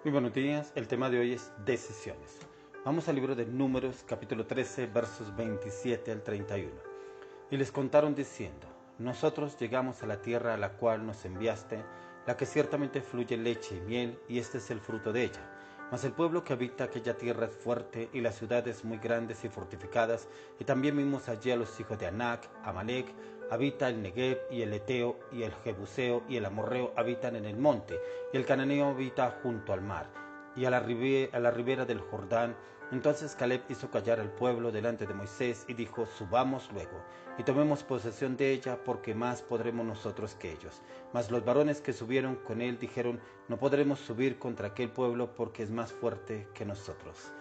Muy buenos días, el tema de hoy es decisiones. Vamos al libro de Números, capítulo 13, versos 27 al 31. Y les contaron diciendo: nosotros llegamos a la tierra a la cual nos enviaste, la que ciertamente fluye leche y miel, y este es el fruto de ella. Mas el pueblo que habita aquella tierra es fuerte, y las ciudades muy grandes y fortificadas, y también vimos allí a los hijos de Anac, Amalec, habita el Negev, y el Eteo, y el Jebuseo, y el Amorreo habitan en el monte, y el Cananeo habita junto al mar, y a la ribera del Jordán. Entonces Caleb hizo callar al pueblo delante de Moisés, y dijo: subamos luego, y tomemos posesión de ella, porque más podremos nosotros que ellos. Mas los varones que subieron con él dijeron: no podremos subir contra aquel pueblo, porque es más fuerte que nosotros.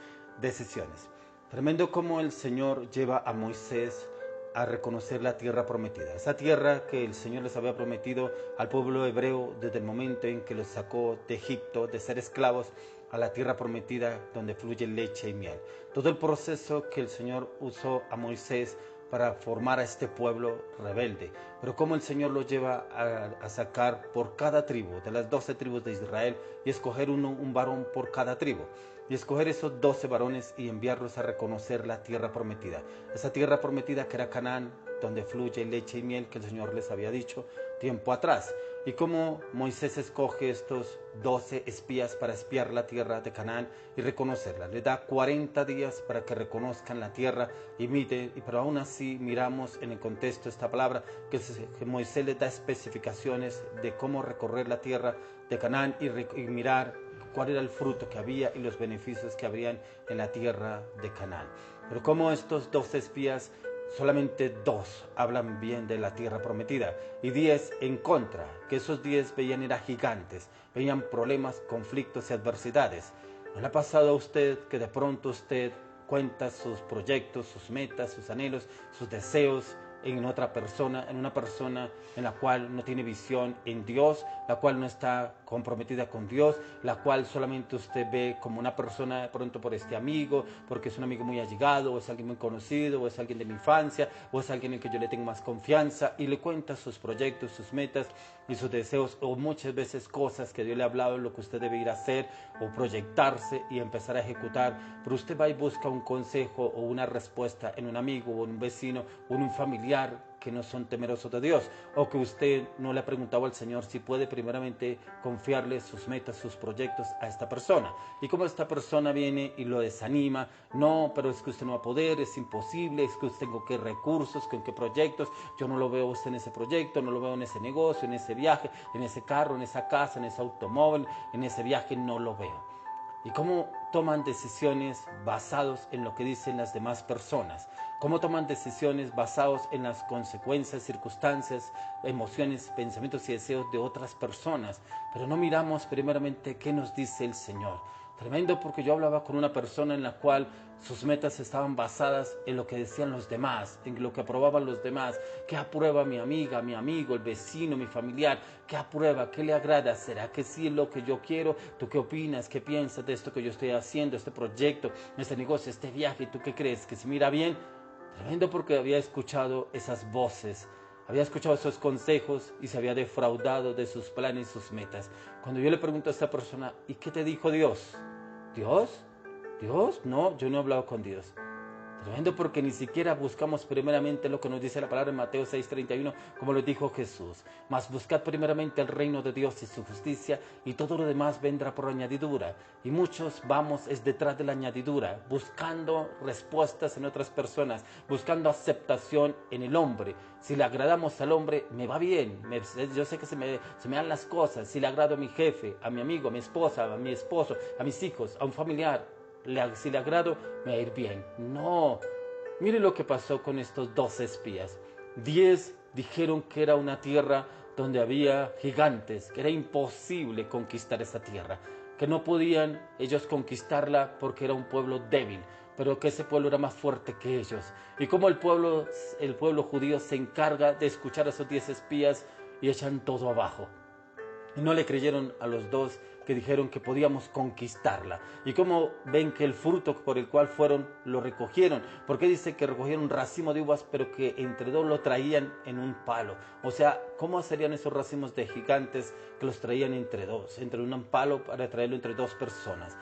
Decisiones. Tremendo como el Señor lleva a Moisés a reconocer la tierra prometida, esa tierra que el Señor les había prometido al pueblo hebreo desde el momento en que los sacó de Egipto, de ser esclavos, a la tierra prometida donde fluye leche y miel. Todo el proceso que el Señor usó a Moisés para formar a este pueblo rebelde, pero cómo el Señor lo lleva a sacar por cada tribu, de las 12 tribus de Israel, y escoger un varón por cada tribu, y escoger esos 12 varones y enviarlos a reconocer la tierra prometida, esa tierra prometida que era Canaán, donde fluye leche y miel, que el Señor les había dicho tiempo atrás. Y cómo Moisés escoge estos 12 espías para espiar la tierra de Canaán y reconocerla. Le da 40 días para que reconozcan la tierra y mire, pero aún así miramos en el contexto de esta palabra que Moisés les da especificaciones de cómo recorrer la tierra de Canaán y mirar cuál era el fruto que había y los beneficios que habrían en la tierra de Canaán. Pero como estos 12 espías, solamente 2 hablan bien de la tierra prometida y 10 en contra, que esos 10 veían era gigantes, veían problemas, conflictos y adversidades. ¿No le ha pasado a usted que de pronto usted cuenta sus proyectos, sus metas, sus anhelos, sus deseos en otra persona, en una persona en la cual no tiene visión en Dios, la cual no está comprometida con Dios, la cual solamente usted ve como una persona de pronto por este amigo, porque es un amigo muy allegado, o es alguien muy conocido, o es alguien de mi infancia, o es alguien en el que yo le tengo más confianza, y le cuenta sus proyectos, sus metas y sus deseos, o muchas veces cosas que Dios le ha hablado, lo que usted debe ir a hacer, o proyectarse y empezar a ejecutar, pero usted va y busca un consejo o una respuesta en un amigo, o en un vecino, o en un familiar que no son temerosos de Dios, o que usted no le ha preguntado al Señor si puede primeramente confiarle sus metas, sus proyectos a esta persona, y como esta persona viene y lo desanima: no, pero es que usted no va a poder, es imposible, es que usted con qué recursos, con qué proyectos, yo no lo veo usted en ese proyecto, no lo veo en ese negocio, en ese viaje, en ese carro, en esa casa, en ese automóvil, en ese viaje, no lo veo. Y cómo toman decisiones basados en lo que dicen las demás personas, cómo toman decisiones basados en las consecuencias, circunstancias, emociones, pensamientos y deseos de otras personas, pero no miramos primeramente qué nos dice el Señor. Tremendo, porque yo hablaba con una persona en la cual sus metas estaban basadas en lo que decían los demás, en lo que aprobaban los demás. ¿Qué aprueba mi amiga, mi amigo, el vecino, mi familiar? ¿Qué aprueba? ¿Qué le agrada? ¿Será que sí es lo que yo quiero? ¿Tú qué opinas? ¿Qué piensas de esto que yo estoy haciendo, este proyecto, este negocio, este viaje? ¿Tú qué crees? ¿Que se mira bien? Tremendo, porque había escuchado esas voces, había escuchado esos consejos y se había defraudado de sus planes y sus metas. Cuando yo le pregunto a esta persona: ¿y qué te dijo Dios? ¿Dios? ¿Dios? No, yo no he hablado con Dios. Tremendo, porque ni siquiera buscamos primeramente lo que nos dice la palabra en Mateo 6:31, como lo dijo Jesús. Mas buscad primeramente el reino de Dios y su justicia, y todo lo demás vendrá por añadidura. Y muchos vamos es detrás de la añadidura, buscando respuestas en otras personas, buscando aceptación en el hombre. Si le agradamos al hombre, me va bien, yo sé que se me dan las cosas. Si le agrado a mi jefe, a mi amigo, a mi esposa, a mi esposo, a mis hijos, a un familiar, si le agrado, me va a ir bien. No, mire lo que pasó con estos 12 espías. 10 dijeron que era una tierra donde había gigantes, que era imposible conquistar esa tierra, que no podían ellos conquistarla porque era un pueblo débil, pero que ese pueblo era más fuerte que ellos. Y como el pueblo judío se encarga de escuchar a esos 10 espías y echan todo abajo. Y no le creyeron a los 2 que dijeron que podíamos conquistarla. Y cómo ven que el fruto por el cual fueron lo recogieron. Porque dice que recogieron un racimo de uvas, pero que entre dos lo traían en un palo. O sea, ¿cómo serían esos racimos de gigantes que los traían entre dos? Entre un palo para traerlo entre dos personas.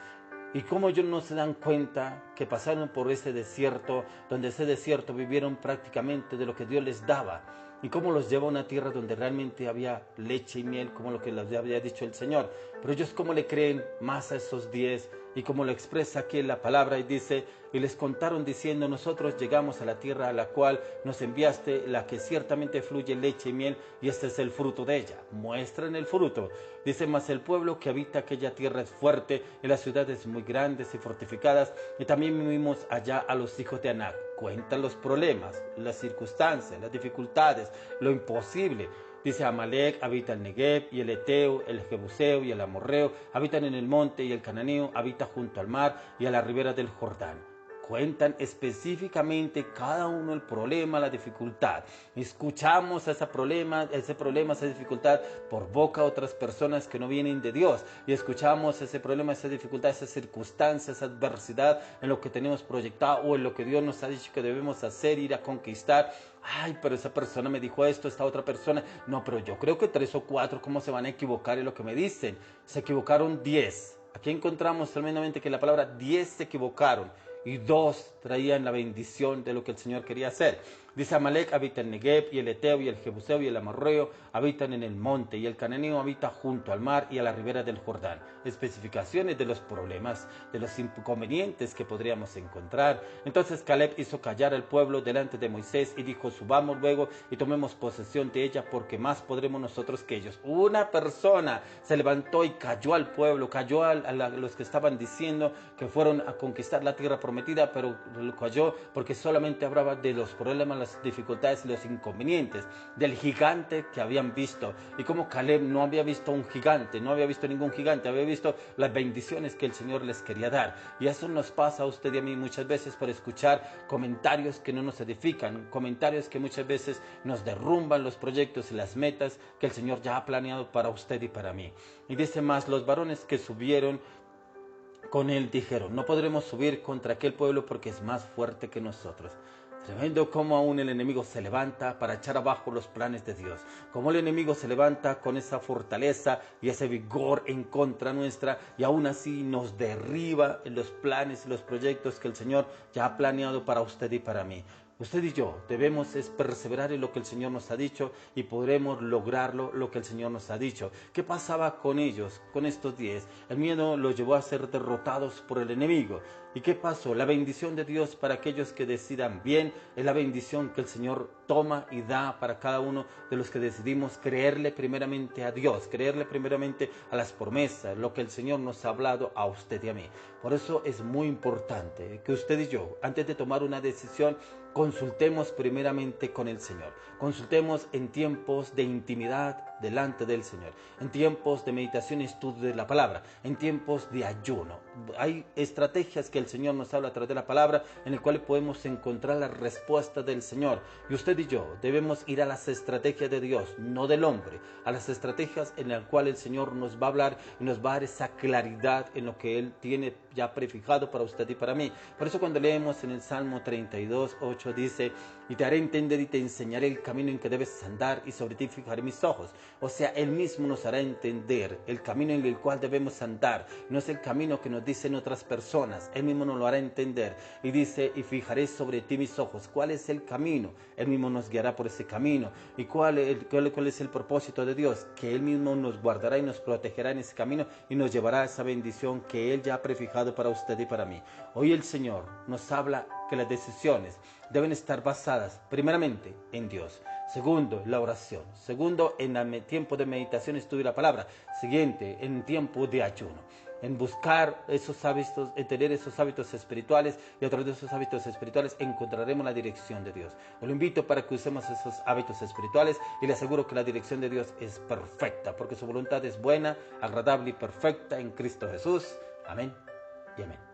Y cómo ellos no se dan cuenta que pasaron por ese desierto, donde ese desierto vivieron prácticamente de lo que Dios les daba. Y cómo los lleva a una tierra donde realmente había leche y miel, como lo que les había dicho el Señor. Pero ellos cómo le creen más a esos 10 y como lo expresa aquí en la palabra y dice, y les contaron diciendo, nosotros llegamos a la tierra a la cual nos enviaste, la que ciertamente fluye leche y miel, y este es el fruto de ella. Muestran el fruto. Dice, mas el pueblo que habita aquella tierra es fuerte, y las ciudades muy grandes y fortificadas, y también vimos allá a los hijos de Anac. Cuentan los problemas, las circunstancias, las dificultades, lo imposible. Dice, Amalek habita el Negev, y el Eteo, el Jebuseo y el Amorreo habitan en el monte, y el Cananeo habita junto al mar y a la ribera del Jordán. Cuentan específicamente cada uno el problema, la dificultad. Escuchamos ese problema, esa dificultad por boca de otras personas que no vienen de Dios. Y escuchamos ese problema, esa dificultad, esa circunstancia, esa adversidad en lo que tenemos proyectado o en lo que Dios nos ha dicho que debemos hacer, ir a conquistar. Ay, pero esa persona me dijo esto, esta otra persona. No, pero yo creo que 3 o 4, ¿cómo se van a equivocar en lo que me dicen? Se equivocaron 10. Aquí encontramos tremendamente que la palabra 10 se equivocaron. Y 2 traían la bendición de lo que el Señor quería hacer. Dice, Amalek habita en Negev, y el Eteo, y el Jebuseo, y el Amorreo habitan en el monte, y el Cananeo habita junto al mar y a la ribera del Jordán. Especificaciones de los problemas, de los inconvenientes que podríamos encontrar. Entonces Caleb hizo callar al pueblo delante de Moisés y dijo, subamos luego y tomemos posesión de ella, porque más podremos nosotros que ellos. Una persona se levantó y cayó al pueblo, cayó a los que estaban diciendo que fueron a conquistar la tierra prometida, pero lo cayó porque solamente hablaba de los problemas, las dificultades y los inconvenientes, del gigante que habían visto. Y como Caleb no había visto un gigante, no había visto ningún gigante, había visto las bendiciones que el Señor les quería dar. Y eso nos pasa a usted y a mí muchas veces por escuchar comentarios que no nos edifican, comentarios que muchas veces nos derrumban los proyectos y las metas que el Señor ya ha planeado para usted y para mí. Y dice más, los varones que subieron con él dijeron, no podremos subir contra aquel pueblo porque es más fuerte que nosotros. Tremendo cómo aún el enemigo se levanta para echar abajo los planes de Dios. Cómo el enemigo se levanta con esa fortaleza y ese vigor en contra nuestra y aún así nos derriba en los planes y los proyectos que el Señor ya ha planeado para usted y para mí. Usted y yo debemos perseverar en lo que el Señor nos ha dicho y podremos lograrlo lo que el Señor nos ha dicho. ¿Qué pasaba con ellos, con estos 10? El miedo los llevó a ser derrotados por el enemigo. ¿Y qué pasó? La bendición de Dios para aquellos que decidan bien es la bendición que el Señor toma y da para cada uno de los que decidimos creerle primeramente a Dios, creerle primeramente a las promesas, lo que el Señor nos ha hablado a usted y a mí. Por eso es muy importante que usted y yo, antes de tomar una decisión, consultemos primeramente con el Señor. Consultemos en tiempos de intimidad delante del Señor, en tiempos de meditación y estudio de la palabra, en tiempos de ayuno. Hay estrategias que el Señor nos habla a través de la palabra en el cual podemos encontrar la respuesta del Señor. Y usted y yo debemos ir a las estrategias de Dios, no del hombre, a las estrategias en las cuales el Señor nos va a hablar y nos va a dar esa claridad en lo que Él tiene ya prefijado para usted y para mí. Por eso cuando leemos en el Salmo 32:8 dice, y te haré entender y te enseñaré el camino en que debes andar y sobre ti fijaré mis ojos. O sea, Él mismo nos hará entender el camino en el cual debemos andar. No es el camino que nos dicen otras personas. Él mismo nos lo hará entender. Y dice, y fijaré sobre ti mis ojos. ¿Cuál es el camino? Él mismo nos guiará por ese camino. ¿Y cuál es el propósito de Dios? Que Él mismo nos guardará y nos protegerá en ese camino y nos llevará a esa bendición que Él ya ha prefijado para usted y para mí. Hoy el Señor nos habla que las decisiones deben estar basadas primeramente en Dios. Segundo, la oración. Segundo, en el tiempo de meditación, estudio de la palabra. Siguiente, en tiempo de ayuno. En buscar esos hábitos, en tener esos hábitos espirituales y a través de esos hábitos espirituales encontraremos la dirección de Dios. Os lo invito para que usemos esos hábitos espirituales y le aseguro que la dirección de Dios es perfecta porque su voluntad es buena, agradable y perfecta en Cristo Jesús. Amén y amén.